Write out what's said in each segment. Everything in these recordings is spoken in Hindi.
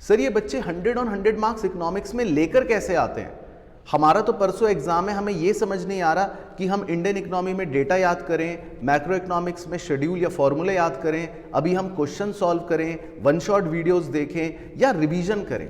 सर ये बच्चे 100 मार्क्स इकोनॉमिक्स में लेकर कैसे आते हैं? हमारा तो परसों एग्जाम है, हमें ये समझ नहीं आ रहा कि हम इंडियन इकोनॉमी में डेटा याद करें, मैक्रो इकोनॉमिक्स में शेड्यूल या फॉर्मूले याद करें, अभी हम क्वेश्चन सॉल्व करें, वन शॉट वीडियोस देखें या रिवीजन करें।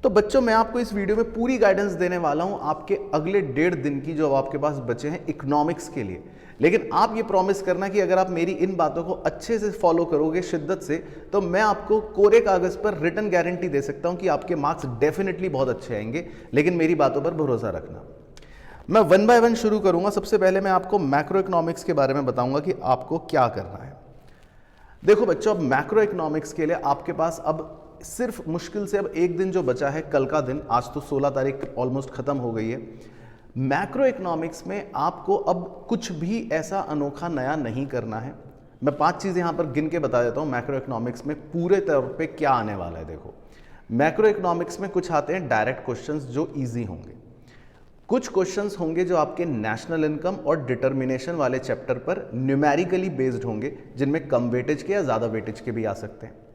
तो बच्चों मैं आपको इस वीडियो में पूरी गाइडेंस देने वाला हूं आपके अगले 1.5 दिन की जो आपके पास बचे हैं इकोनॉमिक्स के लिए। लेकिन आप ये प्रॉमिस करना कि अगर आप मेरी इन बातों को अच्छे से फॉलो करोगे शिद्दत से, तो मैं आपको कोरे कागज पर रिटन गारंटी दे सकता हूं कि आपके मार्क्स डेफिनेटली बहुत अच्छे आएंगे। लेकिन मेरी बातों पर भरोसा रखना। मैं 1 बाय 1 शुरू करूंगा। सबसे पहले मैं आपको मैक्रो इकोनॉमिक्स के बारे में बताऊंगा कि आपको क्या करना है। देखो बच्चों, अब मैक्रो इकोनॉमिक्स के लिए आपके पास अब सिर्फ मुश्किल से अब एक दिन जो बचा है, कल का दिन। आज तो 16 तारीख ऑलमोस्ट खत्म हो गई है। मैक्रो इकोनॉमिक्स में आपको अब कुछ भी ऐसा अनोखा नया नहीं करना है। मैं 5 चीजें यहां पर गिन के बता देता हूं मैक्रो इकोनॉमिक्स में पूरे तौर पे क्या आने वाला है। देखो, मैक्रो इकोनॉमिक्स में कुछ आते हैं डायरेक्ट क्वेश्चंस जो इजी होंगे, कुछ क्वेश्चंस होंगे जो आपके नेशनल इनकम और डिटर्मिनेशन वाले चैप्टर पर न्यूमेरिकली बेस्ड होंगे, जिनमें कम वेटेज के या ज्यादा वेटेज के भी आ सकते हैं।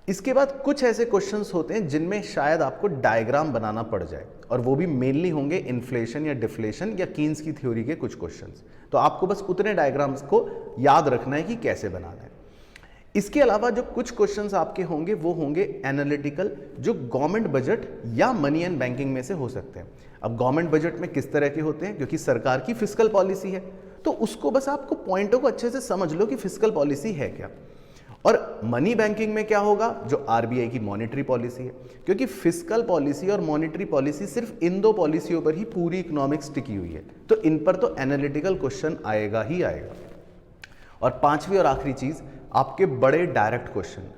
इसके बाद कुछ ऐसे क्वेश्चंस होते हैं जिनमें शायद आपको डायग्राम बनाना पड़ जाए, और वो भी मेनली होंगे इन्फ्लेशन या डिफ्लेशन या कीन्स की थ्योरी के कुछ क्वेश्चंस। तो आपको बस उतने डायग्राम्स को याद रखना है कि कैसे बनाना है। इसके अलावा जो कुछ क्वेश्चंस आपके होंगे वो होंगे एनालिटिकल, जो गवर्नमेंट बजट या मनी एंड बैंकिंग में से हो सकते हैं। अब गवर्नमेंट बजट में किस तरह के होते हैं, क्योंकि सरकार की फिस्कल पॉलिसी है, तो उसको बस आपको पॉइंटों को अच्छे से समझ लो कि फिस्कल पॉलिसी है क्या। और मनी बैंकिंग में क्या होगा, जो आरबीआई की मॉनेटरी पॉलिसी है, क्योंकि फिस्कल पॉलिसी और मॉनेटरी पॉलिसी सिर्फ इन दो पॉलिसियों पर ही पूरी इकोनॉमिक्स टिकी हुई है, तो इन पर तो एनालिटिकल क्वेश्चन आएगा ही आएगा। और पांचवी और आखिरी चीज, आपके बड़े डायरेक्ट क्वेश्चन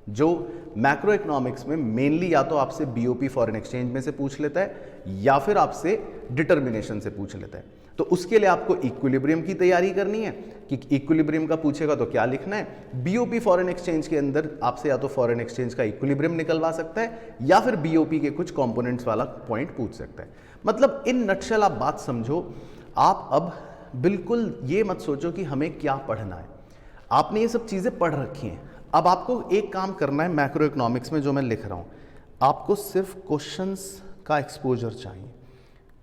जो मैक्रो इकोनॉमिक्स में मेनली या तो आपसे बीओपी फॉरेन एक्सचेंज में से पूछ लेता है या फिर आपसे डिटर्मिनेशन से पूछ लेता है। तो उसके लिए आपको इक्विलिब्रियम की तैयारी करनी है कि इक्विलिब्रियम का पूछेगा तो क्या लिखना है। बीओपी फॉरेन एक्सचेंज के अंदर आपसे या तो फॉरेन एक्सचेंज का इक्विलिब्रियम निकलवा सकता है या फिर बीओपी के कुछ कंपोनेंट्स वाला पॉइंट पूछ सकता है। मतलब इन नटशल आप बात समझो। आप अब बिल्कुल ये मत सोचो कि हमें क्या पढ़ना है, आपने ये सब चीजें पढ़ रखी हैं। अब आपको एक काम करना है मैक्रो इकोनॉमिक्स में जो मैं लिख रहा हूं, आपको सिर्फ क्वेश्चंस का एक्सपोजर चाहिए।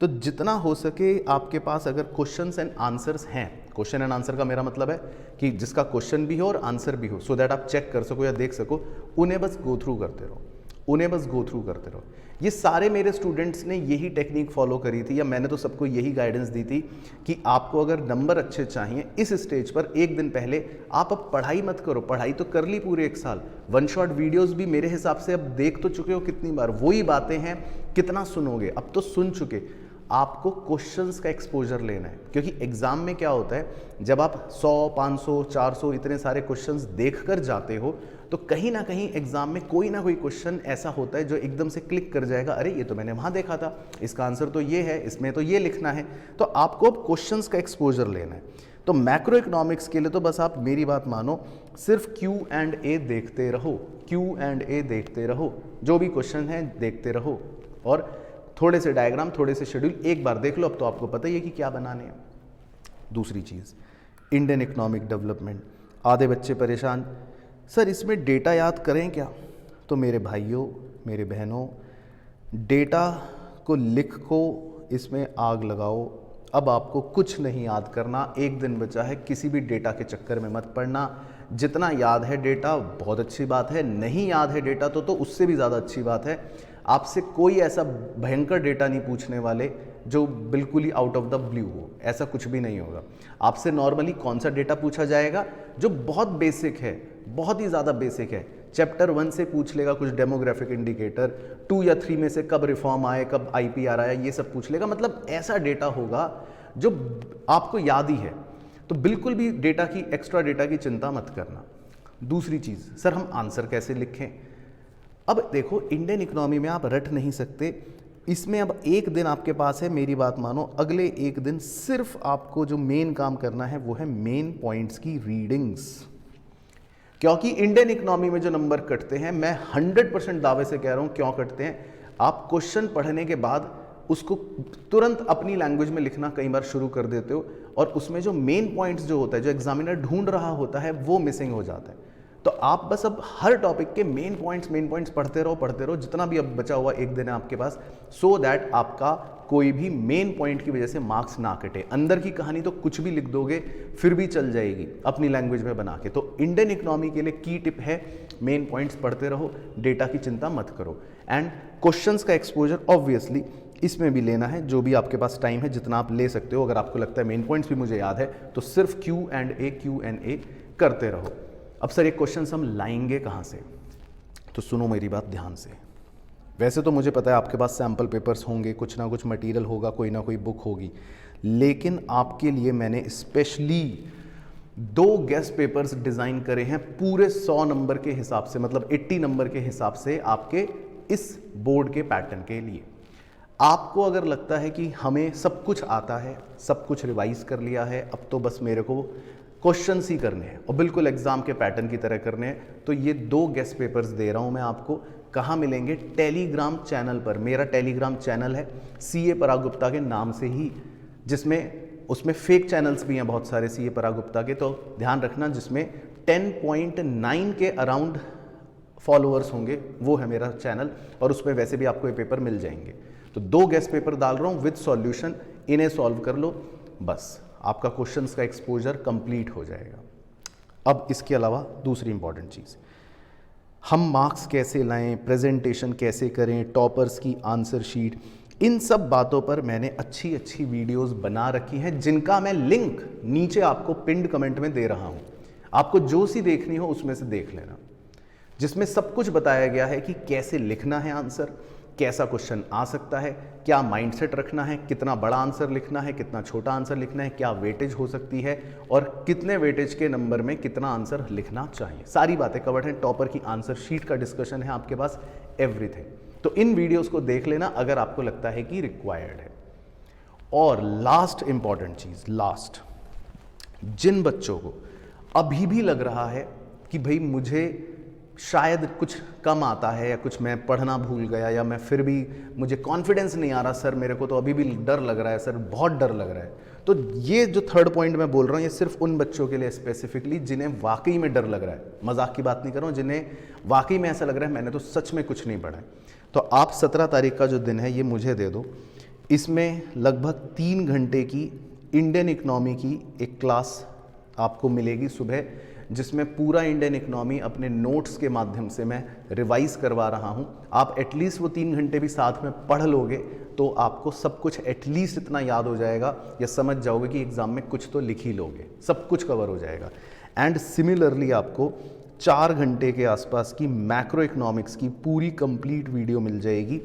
तो जितना हो सके आपके पास अगर क्वेश्चंस एंड आंसर्स हैं, क्वेश्चन एंड आंसर का मेरा मतलब है कि जिसका क्वेश्चन भी हो और आंसर भी हो, सो दैट आप चेक कर सको या देख सको, उन्हें बस गो थ्रू करते रहो, उन्हें बस गो थ्रू करते रहो। ये सारे मेरे स्टूडेंट्स ने यही टेक्निक फॉलो करी थी, या मैंने तो सबको यही गाइडेंस दी थी कि आपको अगर नंबर अच्छे चाहिए इस स्टेज पर एक दिन पहले आप अब पढ़ाई मत करो। पढ़ाई तो कर ली पूरे एक साल, वन शॉट वीडियोस भी मेरे हिसाब से अब देख तो चुके हो कितनी बार, वही बातें हैं, कितना सुनोगे, अब तो सुन चुके। आपको क्वेश्चंस का एक्सपोजर लेना है, क्योंकि एग्जाम में क्या होता है, जब आप 100, 500, 400 इतने सारे क्वेश्चंस देखकर जाते हो, तो कहीं ना कहीं एग्जाम में कोई ना कोई क्वेश्चन ऐसा होता है जो एकदम से क्लिक कर जाएगा, अरे ये तो मैंने वहां देखा था, इसका आंसर तो ये है, इसमें तो ये लिखना है। तो आपको अब क्वेश्चंस का एक्सपोजर लेना है। तो मैक्रो इकोनॉमिक्स के लिए तो बस आप मेरी बात मानो, सिर्फ Q&A देखते रहो, Q&A देखते रहो, जो भी क्वेश्चन है देखते रहो, और थोड़े से डायग्राम, थोड़े से शेड्यूल एक बार देख लो, अब तो आपको पता ही है कि क्या बनाने हैं। दूसरी चीज़, इंडियन इकोनॉमिक डेवलपमेंट। आधे बच्चे परेशान, सर इसमें डेटा याद करें क्या? तो मेरे भाइयों, मेरे बहनों, डेटा को लिख को इसमें आग लगाओ। अब आपको कुछ नहीं याद करना, एक दिन बचा है, किसी भी डेटा के चक्कर में मत पड़ना। जितना याद है डेटा बहुत अच्छी बात है, नहीं याद है डेटा तो उससे भी ज़्यादा अच्छी बात है। आपसे कोई ऐसा भयंकर डेटा नहीं पूछने वाले जो बिल्कुल ही आउट ऑफ द ब्लू हो, ऐसा कुछ भी नहीं होगा। आपसे नॉर्मली कौन सा डेटा पूछा जाएगा, जो बहुत बेसिक है, बहुत ही ज़्यादा बेसिक है। चैप्टर 1 से पूछ लेगा कुछ डेमोग्राफिक इंडिकेटर, 2 या 3 में से कब रिफॉर्म आए, कब IPR आया, ये सब पूछ लेगा। मतलब ऐसा डेटा होगा जो आपको याद ही है। तो बिल्कुल भी डेटा की, एक्स्ट्रा डेटा की चिंता मत करना। दूसरी चीज़, सर हम आंसर कैसे लिखें? अब देखो, इंडियन इकोनॉमी में आप रट नहीं सकते, इसमें अब एक दिन आपके पास है, मेरी बात मानो, अगले एक दिन सिर्फ आपको जो मेन काम करना है वो है मेन पॉइंट्स की रीडिंग्स। क्योंकि इंडियन इकोनॉमी में जो नंबर कटते हैं, मैं 100% दावे से कह रहा हूं क्यों कटते हैं। आप क्वेश्चन पढ़ने के बाद उसको तुरंत अपनी लैंग्वेज में लिखना कई बार शुरू कर देते हो, और उसमें जो मेन पॉइंट्स जो होता है, जो एग्जामिनर ढूंढ रहा होता है, वो मिसिंग हो जाता है। तो आप बस अब हर टॉपिक के मेन पॉइंट्स पढ़ते रहो, जितना भी अब बचा हुआ एक दिन है आपके पास, सो दैट आपका कोई भी मेन पॉइंट की वजह से मार्क्स ना कटे। अंदर की कहानी तो कुछ भी लिख दोगे फिर भी चल जाएगी अपनी लैंग्वेज में बना के। तो इंडियन इकोनॉमी के लिए की टिप है, मेन पॉइंट्स पढ़ते रहो, डेटा की चिंता मत करो। एंड क्वेश्चंस का एक्सपोजर ऑब्वियसली इसमें भी लेना है, जो भी आपके पास टाइम है जितना आप ले सकते हो। अगर आपको लगता है मेन पॉइंट्स भी मुझे याद है तो सिर्फ Q&A करते रहो। अब सर एक क्वेश्चन हम लाएंगे कहाँ से, तो सुनो मेरी बात ध्यान से। वैसे तो मुझे पता है आपके पास सैम्पल पेपर्स होंगे, कुछ ना कुछ मटेरियल होगा, कोई ना कोई बुक होगी, लेकिन आपके लिए मैंने स्पेशली 2 गेस्ट पेपर्स डिज़ाइन करे हैं पूरे 100 नंबर के हिसाब से, मतलब 80 नंबर के हिसाब से आपके इस बोर्ड के पैटर्न के लिए। आपको अगर लगता है कि हमें सब कुछ आता है, सब कुछ रिवाइज कर लिया है, अब तो बस मेरे को क्वेश्चंस ही करने हैं और बिल्कुल एग्जाम के पैटर्न की तरह करने हैं, तो ये 2 गेस्ट पेपर्स दे रहा हूं मैं आपको। कहाँ मिलेंगे? टेलीग्राम चैनल पर। मेरा टेलीग्राम चैनल है CA पराग गुप्ता के नाम से ही, जिसमें उसमें फेक चैनल्स भी हैं बहुत सारे CA पराग गुप्ता के, तो ध्यान रखना, जिसमें 10.9 के अराउंड फॉलोअर्स होंगे, वो है मेरा चैनल, और उसमें वैसे भी आपको ये पेपर मिल जाएंगे। तो 2 गेस्ट पेपर डाल रहा हूँ विद सॉल्यूशन, इन्हें सॉल्व कर लो, बस आपका क्वेश्चंस का एक्सपोजर कंप्लीट हो जाएगा। अब इसके अलावा दूसरी इंपॉर्टेंट चीज़, हम मार्क्स कैसे लाएं, प्रेजेंटेशन कैसे करें, टॉपर्स की आंसर शीट, इन सब बातों पर मैंने अच्छी अच्छी वीडियोस बना रखी हैं, जिनका मैं लिंक नीचे आपको पिन्ड कमेंट में दे रहा हूं। आपको जो सी देखनी हो उसमें से देख लेना, जिसमें सब कुछ बताया गया है कि कैसे लिखना है आंसर, कैसा क्वेश्चन आ सकता है, क्या माइंडसेट रखना है, कितना बड़ा आंसर लिखना है, कितना छोटा आंसर लिखना है, क्या वेटेज हो सकती है और कितने वेटेज के नंबर में कितना आंसर लिखना चाहिए। सारी बातें कवर्ड हैं। टॉपर की आंसर शीट का डिस्कशन है आपके पास, एवरीथिंग। तो इन वीडियोस को देख लेना अगर आपको लगता है कि रिक्वायर्ड है। और लास्ट इंपॉर्टेंट चीज, लास्ट, जिन बच्चों को अभी भी लग रहा है कि भाई मुझे शायद कुछ कम आता है या कुछ मैं पढ़ना भूल गया या मैं फिर भी मुझे कॉन्फिडेंस नहीं आ रहा, सर मेरे को तो अभी भी डर लग रहा है, सर बहुत डर लग रहा है, तो ये जो 3rd पॉइंट मैं बोल रहा हूँ ये सिर्फ उन बच्चों के लिए स्पेसिफिकली जिन्हें वाकई में डर लग रहा है। मजाक की बात नहीं कर रहा हूँ, जिन्हें वाकई में ऐसा लग रहा है मैंने तो सच में कुछ नहीं पढ़ा है। तो आप 17 तारीख का जो दिन है ये मुझे दे दो। इसमें लगभग 3 घंटे की इंडियन इकनॉमी की एक क्लास आपको मिलेगी सुबह, जिसमें पूरा इंडियन इकनॉमी अपने नोट्स के माध्यम से मैं रिवाइज करवा रहा हूं। आप एटलीस्ट वो 3 घंटे भी साथ में पढ़ लोगे तो आपको सब कुछ एटलीस्ट इतना याद हो जाएगा या समझ जाओगे कि एग्जाम में कुछ तो लिख ही लोगे, सब कुछ कवर हो जाएगा। एंड सिमिलरली आपको 4 घंटे के आसपास की मैक्रो इकोनॉमिक्स की पूरी कंप्लीट वीडियो मिल जाएगी।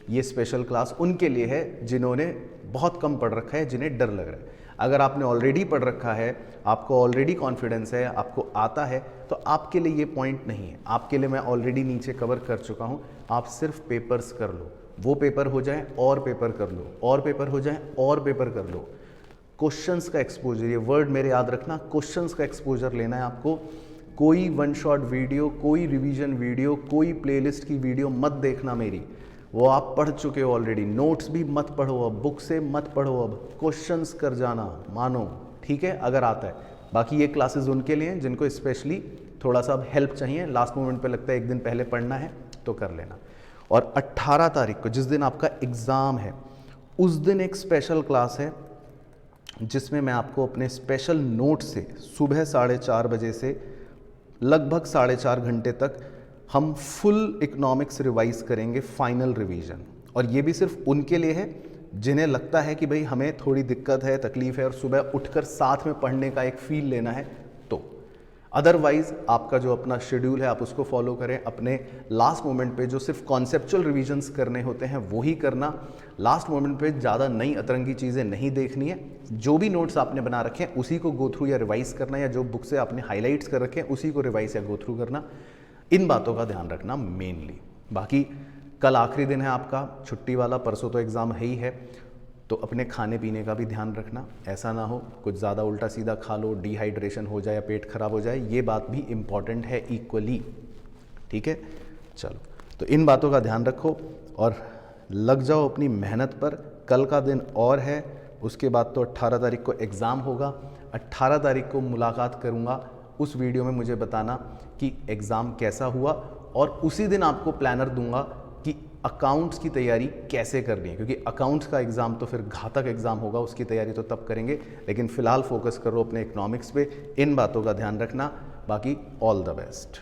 ये स्पेशल क्लास उनके लिए है जिन्होंने बहुत कम पढ़ रखा है, जिन्हें डर लग रहा है। अगर आपने ऑलरेडी पढ़ रखा है, आपको ऑलरेडी कॉन्फिडेंस है, आपको आता है, तो आपके लिए ये पॉइंट नहीं है। आपके लिए मैं ऑलरेडी नीचे कवर कर चुका हूँ। आप सिर्फ पेपर्स कर लो, वो पेपर हो जाए और पेपर कर लो, और पेपर हो जाए और पेपर कर लो। क्वेश्चंस का एक्सपोजर, ये वर्ड मेरे याद रखना, क्वेश्चंस का एक्सपोजर लेना है आपको। कोई 1 शॉट वीडियो, कोई रिवीजन वीडियो, कोई प्लेलिस्ट की वीडियो मत देखना मेरी, वो आप पढ़ चुके हो ऑलरेडी। नोट्स भी मत पढ़ो अब, बुक से मत पढ़ो अब, क्वेश्चंस कर जाना, मानो, ठीक है, अगर आता है। बाकी ये क्लासेस उनके लिए हैं जिनको स्पेशली थोड़ा सा अब हेल्प चाहिए, लास्ट मोमेंट पे लगता है एक दिन पहले पढ़ना है तो कर लेना। और 18 तारीख को जिस दिन आपका एग्ज़ाम है, उस दिन एक स्पेशल क्लास है जिसमें मैं आपको अपने स्पेशल नोट से सुबह 4:30 बजे से लगभग 4.5 घंटे तक हम फुल इकोनॉमिक्स रिवाइज करेंगे, फाइनल रिवीजन। और ये भी सिर्फ उनके लिए है जिन्हें लगता है कि भाई हमें थोड़ी दिक्कत है, तकलीफ है और सुबह उठकर साथ में पढ़ने का एक फील लेना है तो। अदरवाइज आपका जो अपना शेड्यूल है आप उसको फॉलो करें। अपने लास्ट मोमेंट पे जो सिर्फ कॉन्सेप्चुअल रिवीजन्स करने होते हैं वो ही करना। लास्ट मोमेंट पे ज़्यादा नई अतरंगी चीज़ें नहीं देखनी है। जो भी नोट्स आपने बना रखे हैं उसी को गो थ्रू या रिवाइज करना, या जो बुक से आपने हाईलाइट्स कर रखे हैं उसी को रिवाइज या गो थ्रू करना। इन बातों का ध्यान रखना मेनली। बाकी कल आखिरी दिन है आपका छुट्टी वाला, परसों तो एग्ज़ाम है ही है, तो अपने खाने पीने का भी ध्यान रखना। ऐसा ना हो कुछ ज़्यादा उल्टा सीधा खा लो, डिहाइड्रेशन हो जाए या पेट खराब हो जाए, ये बात भी इम्पॉर्टेंट है इक्वली, ठीक है। चलो, तो इन बातों का ध्यान रखो और लग जाओ अपनी मेहनत पर। कल का दिन और है, उसके बाद तो 18 तारीख को एग्ज़ाम होगा। 18 तारीख को मुलाकात करूँगा उस वीडियो में मुझे बताना कि एग्ज़ाम कैसा हुआ, और उसी दिन आपको प्लानर दूंगा कि अकाउंट्स की तैयारी कैसे करनी है, क्योंकि अकाउंट्स का एग्ज़ाम तो फिर घातक एग्ज़ाम होगा, उसकी तैयारी तो तब करेंगे। लेकिन फ़िलहाल फोकस करो अपने इकोनॉमिक्स पे, इन बातों का ध्यान रखना। बाकी ऑल द बेस्ट।